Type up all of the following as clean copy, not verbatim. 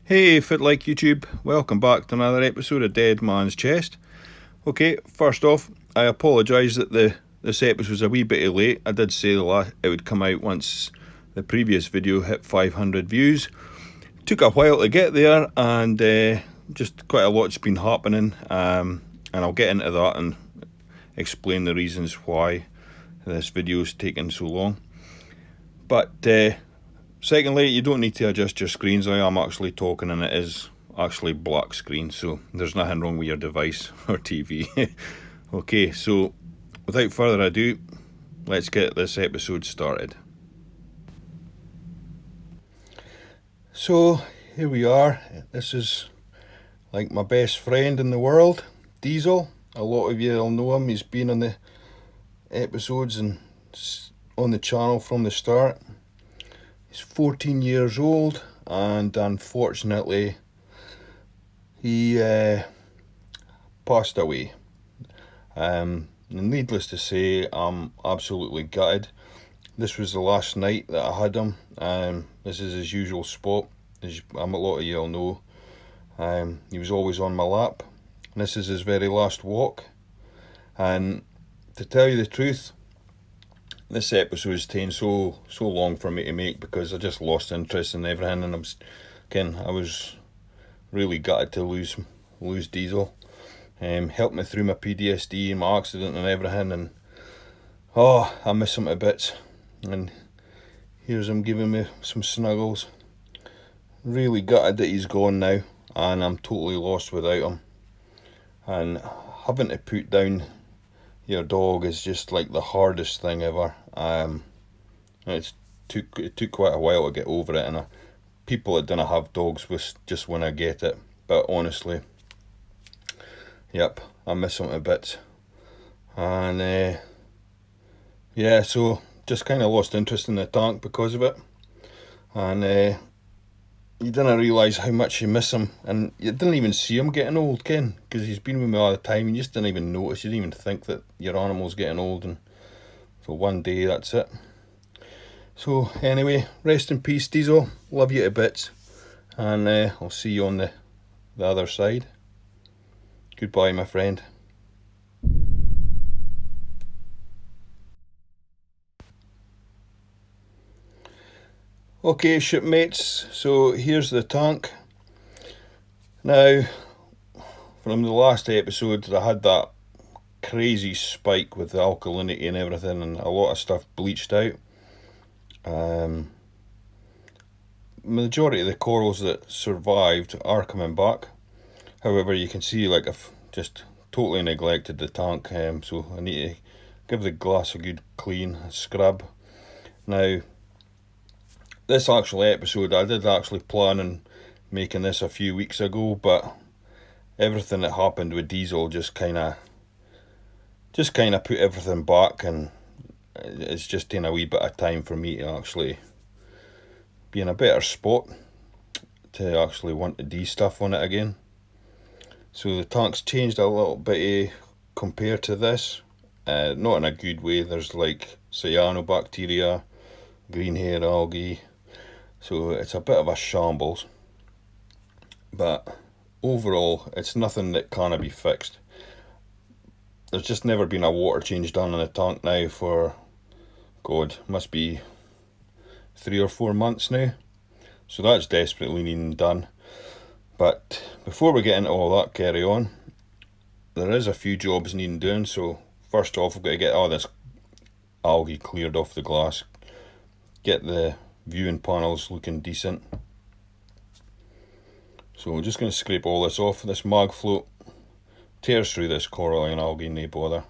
Hey, Fit Like YouTube, welcome back to another episode of Dead Man's Chest. Okay, first off, I apologise that this episode was a wee bit late. I did say it would come out once the previous video hit 500 views. Took a while to get there, and just quite a lot's been happening, and I'll get into that and explain the reasons why this video's taken so long. But secondly, you don't need to adjust your screens. I am actually talking and it is actually black screen, so there's nothing wrong with your device or TV. Okay, so without further ado, let's get this episode started. So here we are. This is like my best friend in the world, Diesel. A lot of you will know him. He's been on the episodes and on the channel from the start. He's 14 years old, and unfortunately he passed away. Needless to say, I'm absolutely gutted. This was the last night that I had him. This is his usual spot, as a lot of you will know. He was always on my lap. This is his very last walk, and to tell you the truth, this episode has taken so long for me to make because I just lost interest in everything, and I was really gutted to lose Diesel. Helped me through my PTSD and my accident and everything, and I miss him to bits. And here's him giving me some snuggles. Really gutted that he's gone now, and I'm totally lost without him. And having to put down your dog is just like the hardest thing ever. It took quite a while to get over it, and people that don't have dogs just want to get it. But honestly, yep, I miss them a bit. And yeah, so just kind of lost interest in the tank because of it. And you didn't realise how much you miss him, and you didn't even see him getting old, Ken, because he's been with me all the time. You just didn't even notice. You didn't even think that your animal's getting old, and for one day, that's it. So anyway, rest in peace, Diesel. Love you to bits, and I'll see you on the other side. Goodbye, my friend. Okay, shipmates, so here's the tank. Now, from the last episode, I had that crazy spike with the alkalinity and everything, and a lot of stuff bleached out. Majority of the corals that survived are coming back. However, you can see like I've just totally neglected the tank, so I need to give the glass a good clean scrub. Now, this actual episode, I did actually plan on making this a few weeks ago, but everything that happened with Diesel just kind of put everything back, and it's just taken a wee bit of time for me to actually be in a better spot to actually want to do stuff on it again. So the tank's changed a little bit compared to this, not in a good way. There's like cyanobacteria, green hair algae, so it's a bit of a shambles, but overall it's nothing that can't be fixed. There's just never been a water change done in the tank now for, God, must be 3 or 4 months now, so that's desperately needing done. But before we get into all that carry on, there is a few jobs needing doing. So first off, we've got to get all this algae cleared off the glass, get the viewing panels looking decent. So we're just going to scrape all this off. This mag float tears through this coralline algae, no bother.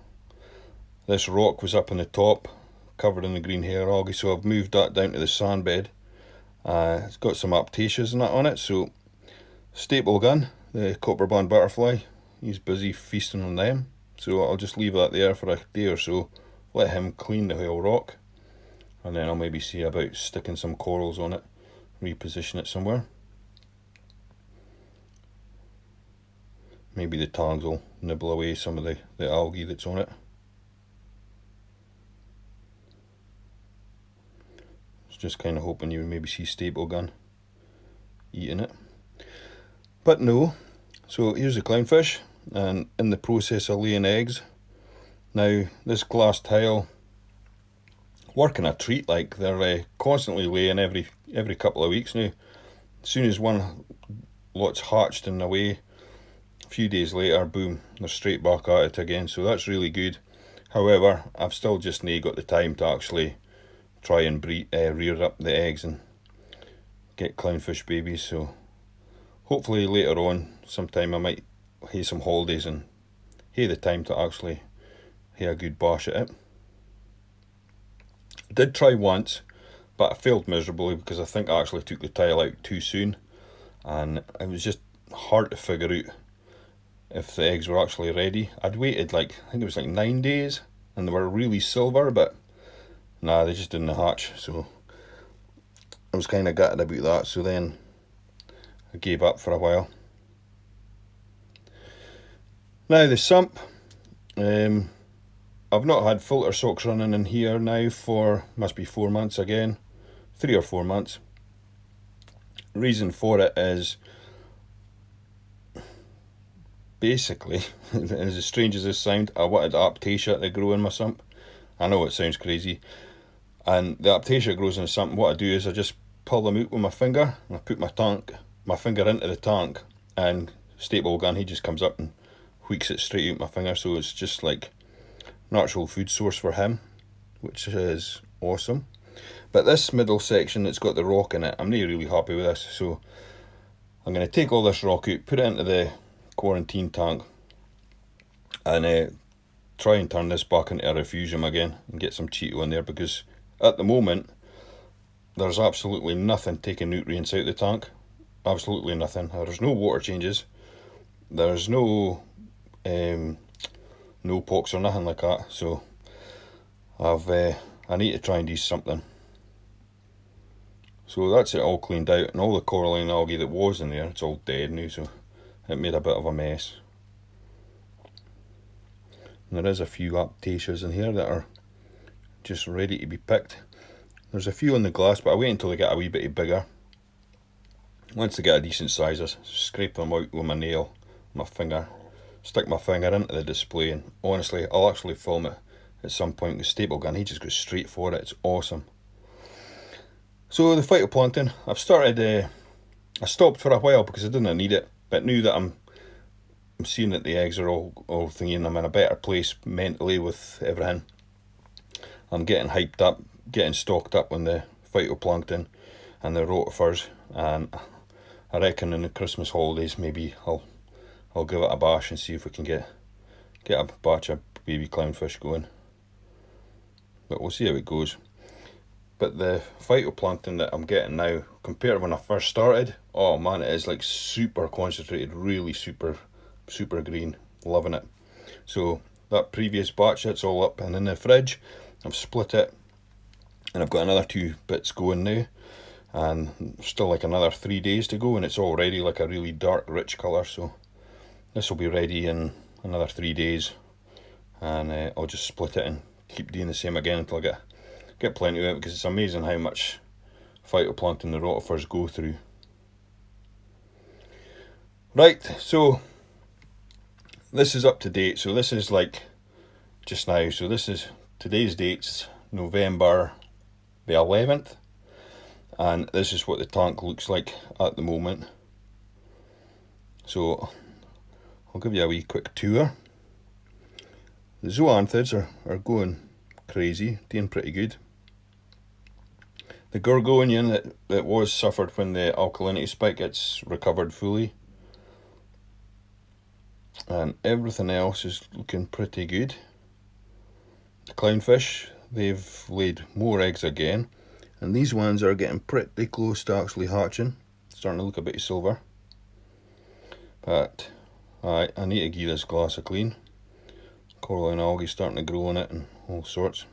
This rock was up on the top, covered in the green hair algae, so I've moved that down to the sand bed. It's got some aptaceas and that on it, so staple gun, the copper band butterfly, he's busy feasting on them, so I'll just leave that there for a day or so, let him clean the whole rock, and then I'll maybe see about sticking some corals on it, reposition it somewhere. Maybe the tags will nibble away some of the algae that's on it. Just kind of hoping you would maybe see staple gun eating it. But no, so here's the clownfish, and in the process of laying eggs. Now this glass tile, working a treat, like they're constantly laying every couple of weeks now. As soon as one lot's hatched and away, a few days later, boom, they're straight back at it again, so that's really good. However, I've still just not got the time to actually try and rear up the eggs and get clownfish babies, so hopefully later on sometime I might have some holidays and have the time to actually have a good bash at it. I did try once, but I failed miserably because I think I actually took the tile out too soon, and it was just hard to figure out if the eggs were actually ready. I'd waited I think it was 9 days, and they were really silver, but nah, they just didn't hatch, so I was kind of gutted about that. So then I gave up for a while. Now the sump, I've not had filter socks running in here now for, must be 4 months again, 3 or 4 months. Reason for it is, basically, as strange as this sounds, I wanted Aiptasia to grow in my sump. I know it sounds crazy. And the Aiptasia grows in the sump, and what I do is I just pull them out with my finger, and I put my finger into the tank, and Staple Gun, he just comes up and wheeks it straight out my finger, so it's just like natural food source for him, which is awesome. But this middle section that's got the rock in it, I'm not really happy with this, so I'm going to take all this rock out, put it into the quarantine tank, and try and turn this back into a refugium again and get some Cheeto in there, because at the moment there's absolutely nothing taking nutrients out of the tank. Absolutely nothing. There's no water changes, there's no pox or nothing like that, so I need to try and do something. So that's it all cleaned out, and all the coralline algae that was in there, it's all dead now, so it made a bit of a mess. And there is a few Aiptasias in here that are just ready to be picked. There's a few on the glass, but I wait until they get a wee bit bigger. Once they get a decent size, I scrape them out with my nail, my finger, stick my finger into the display, and honestly, I'll actually film it at some point. The Staple Gun, he just goes straight for it, it's awesome. So the phytoplankton, I stopped for a while because I didn't need it, but now that I'm seeing that the eggs are all thingy, and I'm in a better place mentally with everything, I'm getting hyped up, getting stocked up on the phytoplankton and the rotifers, and I reckon in the Christmas holidays maybe I'll give it a bash and see if we can get a batch of baby clownfish going. But we'll see how it goes. But the phytoplankton that I'm getting now, compared to when I first started, oh man, it is like super concentrated, really super green, loving it. So that previous batch, it's all up and in the fridge. I've split it, and I've got another 2 bits going now, and still like another 3 days to go, and it's already like a really dark, rich colour. So this will be ready in another 3 days, and I'll just split it and keep doing the same again until I get plenty of it, because it's amazing how much phytoplankton the rotifers go through. Right, so this is up to date. So this is like just now, so this is today's date's November the 11th, and this is what the tank looks like at the moment. So I'll give you a wee quick tour. The zoanthids are going crazy, doing pretty good. The gorgonian that was suffered when the alkalinity spike, it's recovered fully. And everything else is looking pretty good. The clownfish, they've laid more eggs again. And these ones are getting pretty close to actually hatching. Starting to look a bit silver. But I need to give this glass a clean. Coralline algae starting to grow in it and all sorts.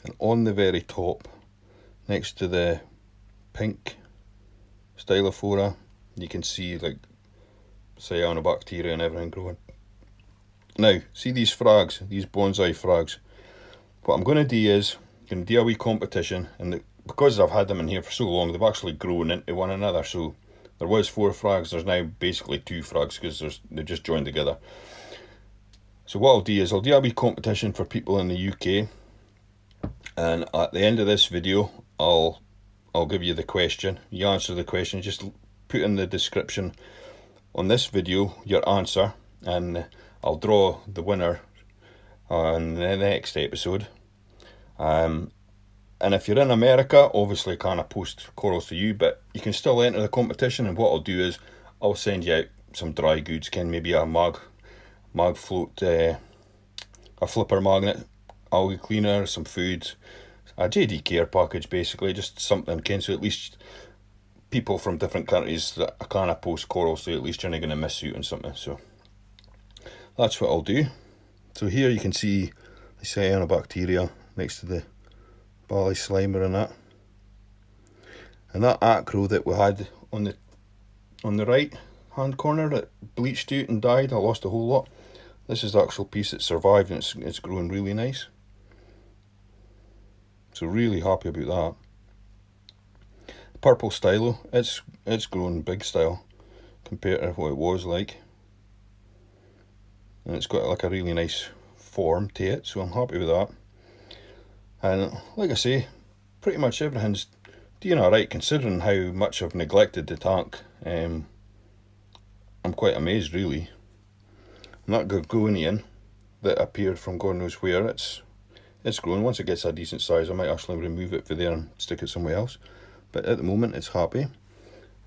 And on the very top, next to the pink stylophora, you can see like cyanobacteria and everything growing. Now, see these frags, these bonsai frags. What I'm going to do is, I'm going to do a wee competition, and because I've had them in here for so long, they've actually grown into one another. So there was 4 frags, there's now basically 2 frags because they've just joined together. So what I'll do is I'll do a wee competition for people in the UK, and at the end of this video I'll give you the question. You answer the question, just put in the description on this video your answer, and I'll draw the winner on the next episode. And if you're in America, obviously I can't post corals to you, but you can still enter the competition. And what I'll do is I'll send you out some dry goods, maybe a mag float, a flipper magnet, algae cleaner, some food, a JD care package, basically just something, so at least people from different countries that I can't post corals to, at least you're not going to miss out on something. So that's what I'll do. So here you can see the cyanobacteria next to the Bali slimer and that. And that acro that we had on the right hand corner that bleached out and died, I lost a whole lot. This is the actual piece that survived, and it's growing really nice. So really happy about that. The purple stylo, it's grown big style compared to what it was like. And it's got like a really nice form to it, so I'm happy with that. And like I say, pretty much everything's doing alright considering how much I've neglected the tank. I'm quite amazed really. And that gorgonian that appeared from God knows where, it's growing. Once it gets a decent size I might actually remove it for there and stick it somewhere else. But at the moment it's happy.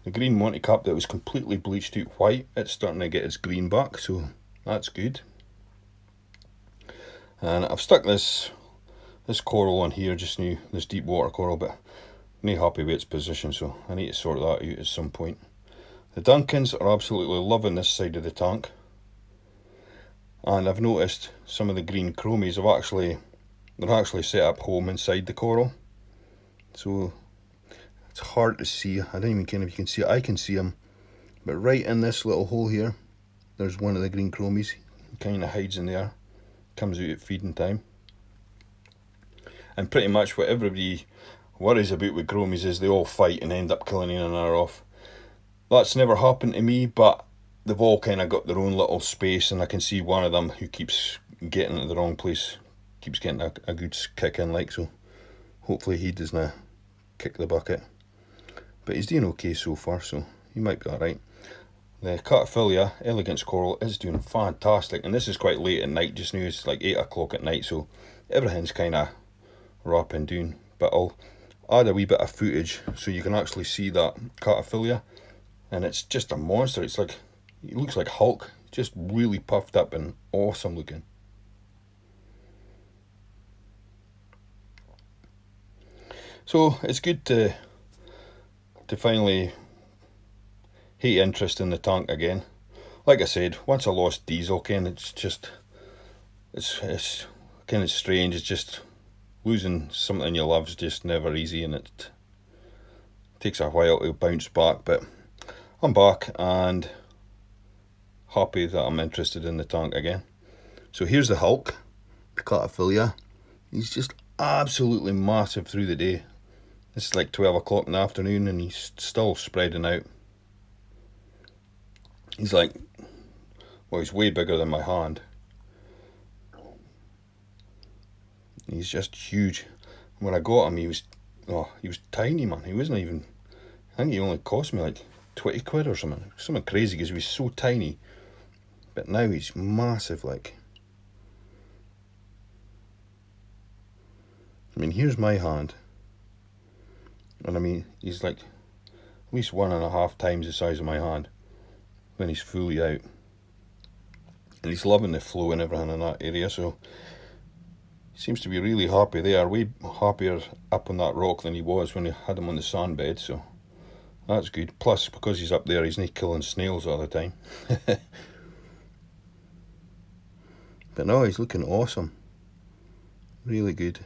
The green Monty Cap that was completely bleached out white, it's starting to get its green back, so that's good. And I've stuck this coral on here just now, this deep water coral, but I'm not happy with its position, so I need to sort that out at some point. The Duncans are absolutely loving this side of the tank, and I've noticed some of the green chromies they're actually set up home inside the coral, so it's hard to see. I don't even care if you can see it. I can see them, but right in this little hole here there's one of the green chromies. He kind of hides in there, comes out at feeding time. And pretty much what everybody worries about with chromies is they all fight and end up killing one another off. That's never happened to me, but they've all kind of got their own little space, and I can see one of them who keeps getting to the wrong place, keeps getting a good kick in, like, so hopefully he doesn't kick the bucket. But he's doing okay so far, so he might be alright. The Cataphilia elegans coral is doing fantastic, and this is quite late at night just now. It's like 8 o'clock at night, so everything's kind of wrapping down. But I'll add a wee bit of footage so you can actually see that Cataphilia, and it's just a monster. It's like, it looks like Hulk, just really puffed up and awesome looking. So it's good to finally hate interest in the tank again. Like I said, once I lost diesel, it's kind of strange. It's just losing something you love is just never easy, and it takes a while to bounce back. But I'm back and happy that I'm interested in the tank again. So here's the Hulk, the Cataphilia. He's just absolutely massive through the day. It's like 12 o'clock in the afternoon and he's still spreading out. He's like, well, he's way bigger than my hand. He's just huge. When I got him, he was tiny, man. He wasn't even, I think he only cost me like 20 quid or something crazy, because he was so tiny. But now he's massive, like. I mean, here's my hand. And I mean, he's like at least 1.5 times the size of my hand when he's fully out. And he's loving the flow and everything in that area, so he seems to be really happy there. Way happier up on that rock than he was when he had him on the sand bed, so that's good. Plus, because he's up there, he's not killing snails all the time. But no, he's looking awesome. Really good.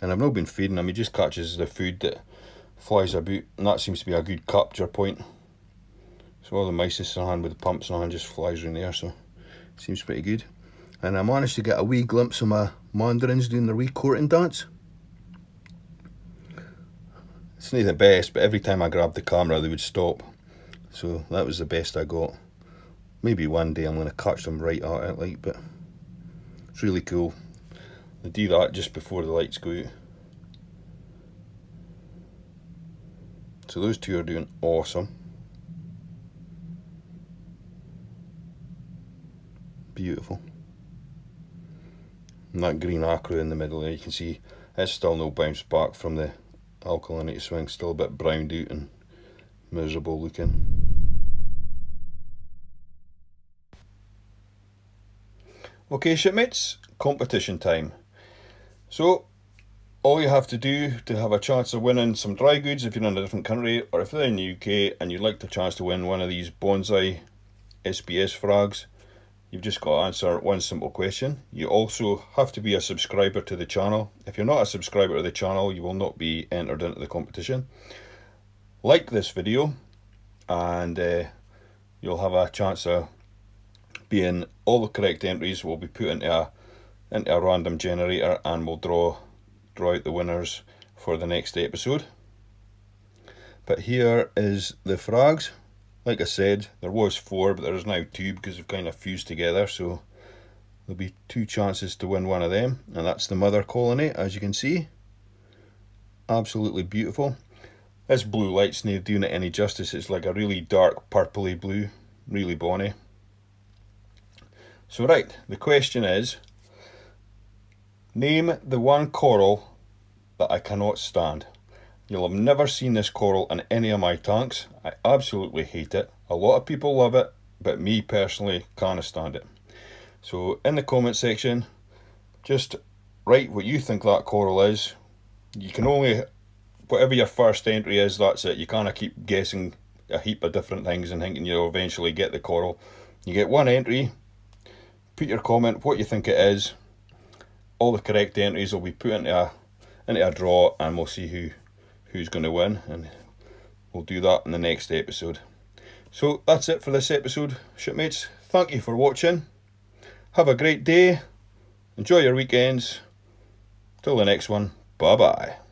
And I've not been feeding him, he just catches the food that flies about, and that seems to be a good capture point. So all the mice in hand with the pumps in hand just flies around there, so it seems pretty good. And I managed to get a wee glimpse of my mandarins doing their wee courting dance. It's not the best, but every time I grabbed the camera they would stop. So that was the best I got. Maybe one day I'm going to catch them right at it, like, but it's really cool. They do that just before the lights go out. So those two are doing awesome. Beautiful. And that green Aquarium in the middle there, you can see it's still no bounce back from the alkalinity swing, still a bit browned out and miserable looking. Okay, shipmates, competition time. So all you have to do to have a chance of winning some dry goods, if you're in a different country, or if they're in the UK and you'd like the chance to win one of these bonsai SBS frags, you've just got to answer one simple question. You also have to be a subscriber to the channel. If you're not a subscriber to the channel, you will not be entered into the competition. Like this video and you'll have a chance of being all the correct entries will be put into a random generator, and we'll draw out the winners for the next episode. But here is the frags. Like I said, there was 4, but there is now 2 because they've kind of fused together, so there'll be 2 chances to win one of them, and that's the mother colony, as you can see. Absolutely beautiful. This blue light's not doing it any justice. It's like a really dark purpley blue, really bonny. So right, the question is, name the one coral that I cannot stand. You'll have never seen this coral in any of my tanks. I absolutely hate it. A lot of people love it, but me personally can't stand it. So in the comment section, just write what you think that coral is. You can only, whatever your first entry is, that's it. You can't keep guessing a heap of different things and thinking you'll eventually get the coral. You get one entry, put your comment, what you think it is. All the correct entries will be put into a draw, and we'll see who's going to win, and we'll do that in the next episode. So that's it for this episode, shipmates. Thank you for watching. Have a great day. Enjoy your weekends. Till the next one. Bye bye.